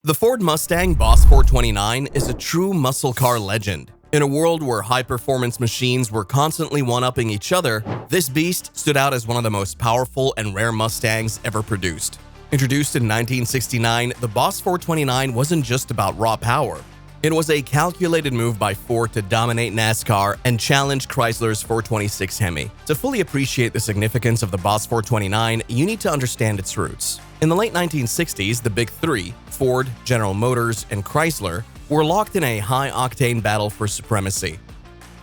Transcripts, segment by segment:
The Ford Mustang Boss 429 is a true muscle car legend. In a world where high-performance machines were constantly one-upping each other, this beast stood out as one of the most powerful and rare Mustangs ever produced. Introduced in 1969, the Boss 429 wasn't just about raw power. It was a calculated move by Ford to dominate NASCAR and challenge Chrysler's 426 Hemi. To fully appreciate the significance of the Boss 429, you need to understand its roots. In the late 1960s, the Big Three, Ford, General Motors, and Chrysler, were locked in a high-octane battle for supremacy.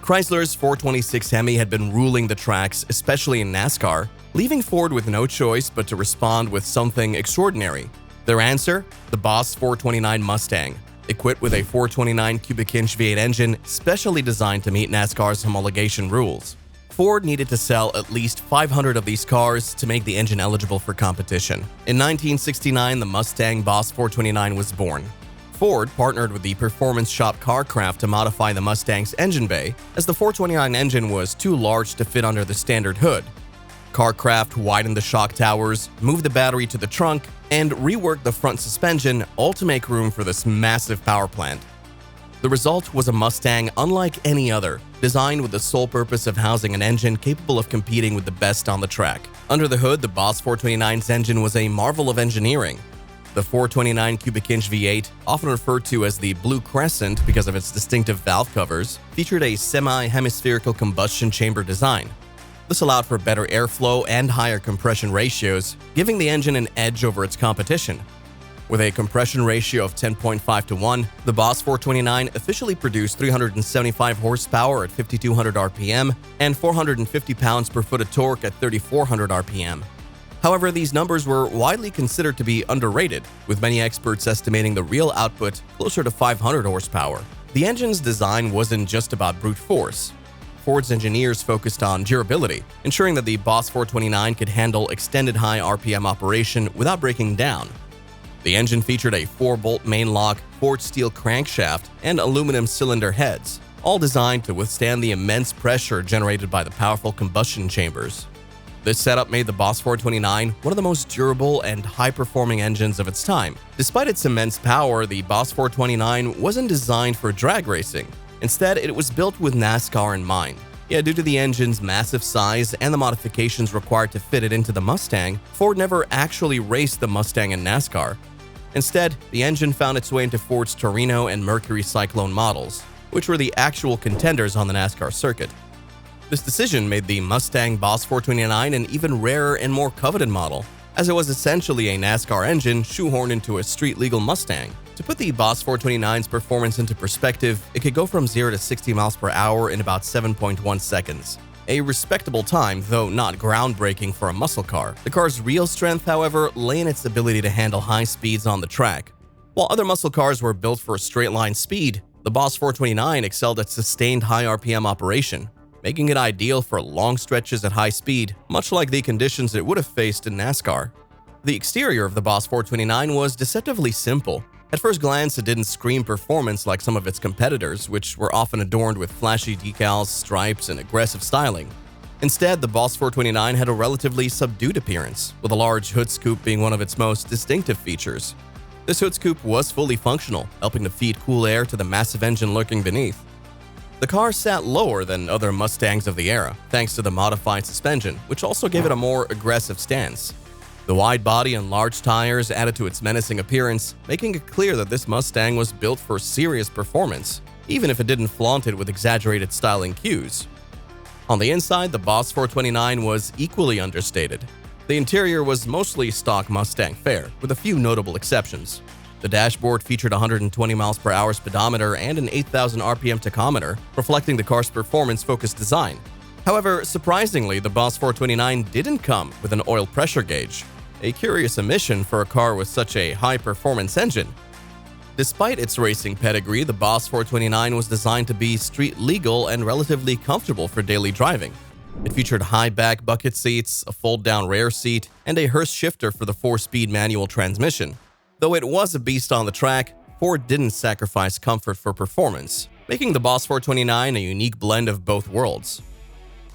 Chrysler's 426 Hemi had been ruling the tracks, especially in NASCAR, leaving Ford with no choice but to respond with something extraordinary. Their answer? The Boss 429 Mustang, equipped with a 429 cubic inch V8 engine specially designed to meet NASCAR's homologation rules. Ford needed to sell at least 500 of these cars to make the engine eligible for competition. In 1969, the Mustang Boss 429 was born. Ford partnered with the performance shop CarCraft to modify the Mustang's engine bay, as the 429 engine was too large to fit under the standard hood. CarCraft widened the shock towers, moved the battery to the trunk, and reworked the front suspension, all to make room for this massive power plant. The result was a Mustang unlike any other, designed with the sole purpose of housing an engine capable of competing with the best on the track. Under the hood, the Boss 429's engine was a marvel of engineering. The 429 cubic inch V8, often referred to as the Blue Crescent because of its distinctive valve covers, featured a semi-hemispherical combustion chamber design. This allowed for better airflow and higher compression ratios, giving the engine an edge over its competition. With a compression ratio of 10.5 to 1, the Boss 429 officially produced 375 horsepower at 5,200 RPM and 450 pounds-per-foot of torque at 3,400 RPM. However, these numbers were widely considered to be underrated, with many experts estimating the real output closer to 500 horsepower. The engine's design wasn't just about brute force. Ford's engineers focused on durability, ensuring that the Boss 429 could handle extended high RPM operation without breaking down. The engine featured a 4-bolt main-lock, forged steel crankshaft, and aluminum cylinder heads, all designed to withstand the immense pressure generated by the powerful combustion chambers. This setup made the Boss 429 one of the most durable and high-performing engines of its time. Despite its immense power, the Boss 429 wasn't designed for drag racing. Instead, it was built with NASCAR in mind. Yet due to the engine's massive size and the modifications required to fit it into the Mustang, Ford never actually raced the Mustang in NASCAR. Instead, the engine found its way into Ford's Torino and Mercury Cyclone models, which were the actual contenders on the NASCAR circuit. This decision made the Mustang Boss 429 an even rarer and more coveted model, as it was essentially a NASCAR engine shoehorned into a street-legal Mustang. To put the Boss 429's performance into perspective, it could go from 0 to 60 miles per hour in about 7.1 seconds. A respectable time, though not groundbreaking for a muscle car. The car's real strength, however, lay in its ability to handle high speeds on the track. While other muscle cars were built for straight-line speed, the Boss 429 excelled at sustained high RPM operation, making it ideal for long stretches at high speed, much like the conditions it would have faced in NASCAR. The exterior of the Boss 429 was deceptively simple. At first glance, it didn't scream performance like some of its competitors, which were often adorned with flashy decals, stripes, and aggressive styling. Instead, the Boss 429 had a relatively subdued appearance, with a large hood scoop being one of its most distinctive features. This hood scoop was fully functional, helping to feed cool air to the massive engine lurking beneath. The car sat lower than other Mustangs of the era, thanks to the modified suspension, which also gave it a more aggressive stance. The wide body and large tires added to its menacing appearance, making it clear that this Mustang was built for serious performance, even if it didn't flaunt it with exaggerated styling cues. On the inside, the Boss 429 was equally understated. The interior was mostly stock Mustang fare, with a few notable exceptions. The dashboard featured 120 mph speedometer and an 8,000 RPM tachometer, reflecting the car's performance-focused design. However, surprisingly, the Boss 429 didn't come with an oil pressure gauge, a curious omission for a car with such a high-performance engine. Despite its racing pedigree, the Boss 429 was designed to be street-legal and relatively comfortable for daily driving. It featured high-back bucket seats, a fold-down rear seat, and a Hurst shifter for the 4-speed manual transmission. Though it was a beast on the track, Ford didn't sacrifice comfort for performance, making the Boss 429 a unique blend of both worlds.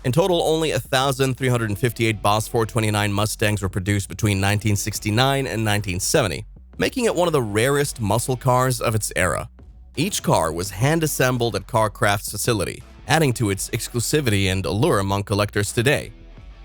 In total, only 1,358 Boss 429 Mustangs were produced between 1969 and 1970. making it one of the rarest muscle cars of its era. Each car was hand-assembled at Carcraft's facility, adding to its exclusivity and allure among collectors today.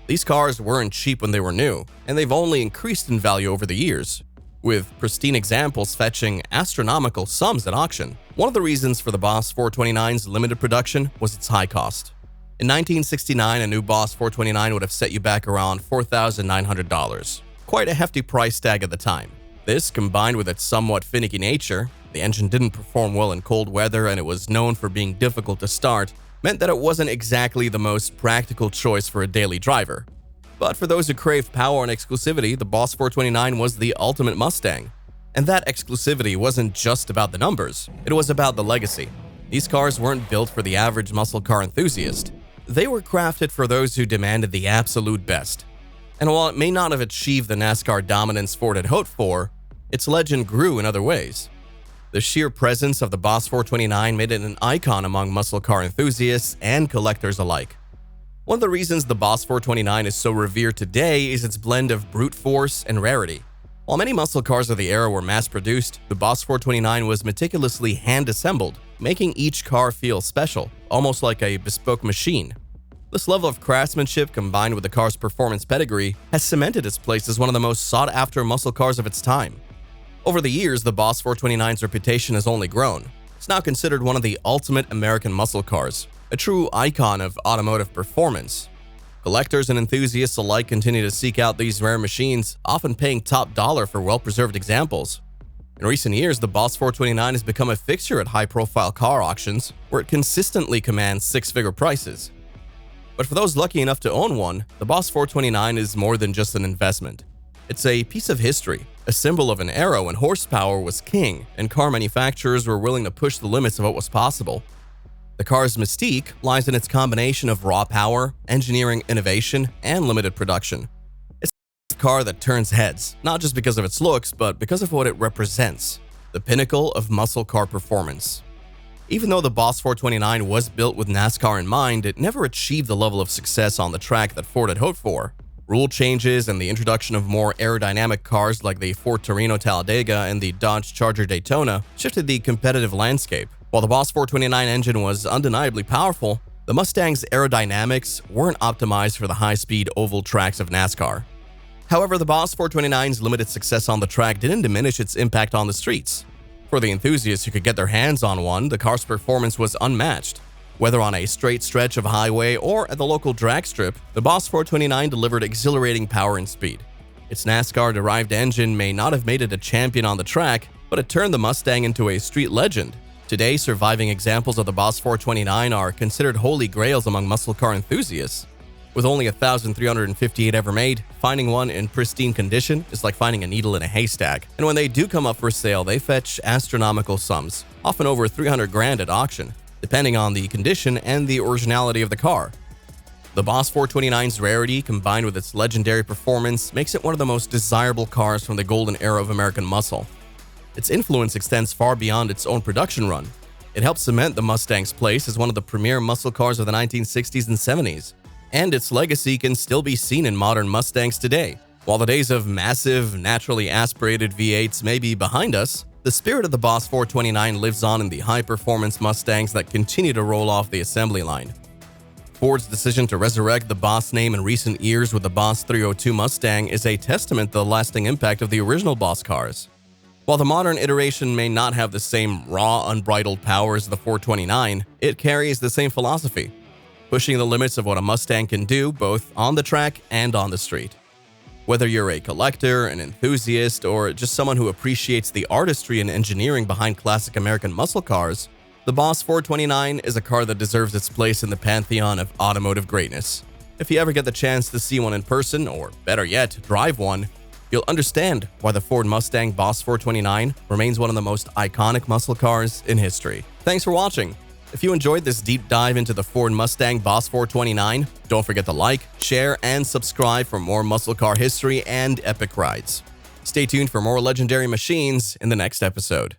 These cars weren't cheap when they were new, and they've only increased in value over the years, with pristine examples fetching astronomical sums at auction. One of the reasons for the Boss 429's limited production was its high cost. In 1969, a new Boss 429 would have set you back around $4,900. Quite a hefty price tag at the time. This, combined with its somewhat finicky nature, the engine didn't perform well in cold weather and it was known for being difficult to start, meant that it wasn't exactly the most practical choice for a daily driver. But for those who craved power and exclusivity, the Boss 429 was the ultimate Mustang. And that exclusivity wasn't just about the numbers, it was about the legacy. These cars weren't built for the average muscle car enthusiast. They were crafted for those who demanded the absolute best. And while it may not have achieved the NASCAR dominance Ford had hoped for, its legend grew in other ways. The sheer presence of the Boss 429 made it an icon among muscle car enthusiasts and collectors alike. One of the reasons the Boss 429 is so revered today is its blend of brute force and rarity. While many muscle cars of the era were mass-produced, the Boss 429 was meticulously hand-assembled, making each car feel special, almost like a bespoke machine. This level of craftsmanship, combined with the car's performance pedigree, has cemented its place as one of the most sought-after muscle cars of its time. Over the years, the Boss 429's reputation has only grown. It's now considered one of the ultimate American muscle cars, a true icon of automotive performance. Collectors and enthusiasts alike continue to seek out these rare machines, often paying top dollar for well-preserved examples. In recent years, the Boss 429 has become a fixture at high-profile car auctions, where it consistently commands six-figure prices. But for those lucky enough to own one, the Boss 429 is more than just an investment. It's a piece of history, a symbol of an era when horsepower was king and car manufacturers were willing to push the limits of what was possible. The car's mystique lies in its combination of raw power, engineering innovation, and limited production. It's a car that turns heads, not just because of its looks, but because of what it represents, the pinnacle of muscle car performance. Even though the Boss 429 was built with NASCAR in mind, it never achieved the level of success on the track that Ford had hoped for. Rule changes and the introduction of more aerodynamic cars like the Ford Torino Talladega and the Dodge Charger Daytona shifted the competitive landscape. While the Boss 429 engine was undeniably powerful, the Mustang's aerodynamics weren't optimized for the high-speed oval tracks of NASCAR. However, the Boss 429's limited success on the track didn't diminish its impact on the streets. For the enthusiasts who could get their hands on one, the car's performance was unmatched. Whether on a straight stretch of highway or at the local drag strip, the Boss 429 delivered exhilarating power and speed. Its NASCAR-derived engine may not have made it a champion on the track, but it turned the Mustang into a street legend. Today, surviving examples of the Boss 429 are considered holy grails among muscle car enthusiasts. With only 1,358 ever made, finding one in pristine condition is like finding a needle in a haystack. And when they do come up for sale, they fetch astronomical sums, often over 300 grand at auction, depending on the condition and the originality of the car. The Boss 429's rarity, combined with its legendary performance, makes it one of the most desirable cars from the golden era of American muscle. Its influence extends far beyond its own production run. It helped cement the Mustang's place as one of the premier muscle cars of the 1960s and 70s, and its legacy can still be seen in modern Mustangs today. While the days of massive, naturally aspirated V8s may be behind us, the spirit of the Boss 429 lives on in the high-performance Mustangs that continue to roll off the assembly line. Ford's decision to resurrect the Boss name in recent years with the Boss 302 Mustang is a testament to the lasting impact of the original Boss cars. While the modern iteration may not have the same raw, unbridled power as the 429, it carries the same philosophy, pushing the limits of what a Mustang can do both on the track and on the street. Whether you're a collector, an enthusiast, or just someone who appreciates the artistry and engineering behind classic American muscle cars, the Boss 429 is a car that deserves its place in the pantheon of automotive greatness. If you ever get the chance to see one in person, or better yet, drive one, you'll understand why the Ford Mustang Boss 429 remains one of the most iconic muscle cars in history. Thanks for watching. If you enjoyed this deep dive into the Ford Mustang Boss 429, don't forget to like, share, and subscribe for more muscle car history and epic rides. Stay tuned for more legendary machines in the next episode.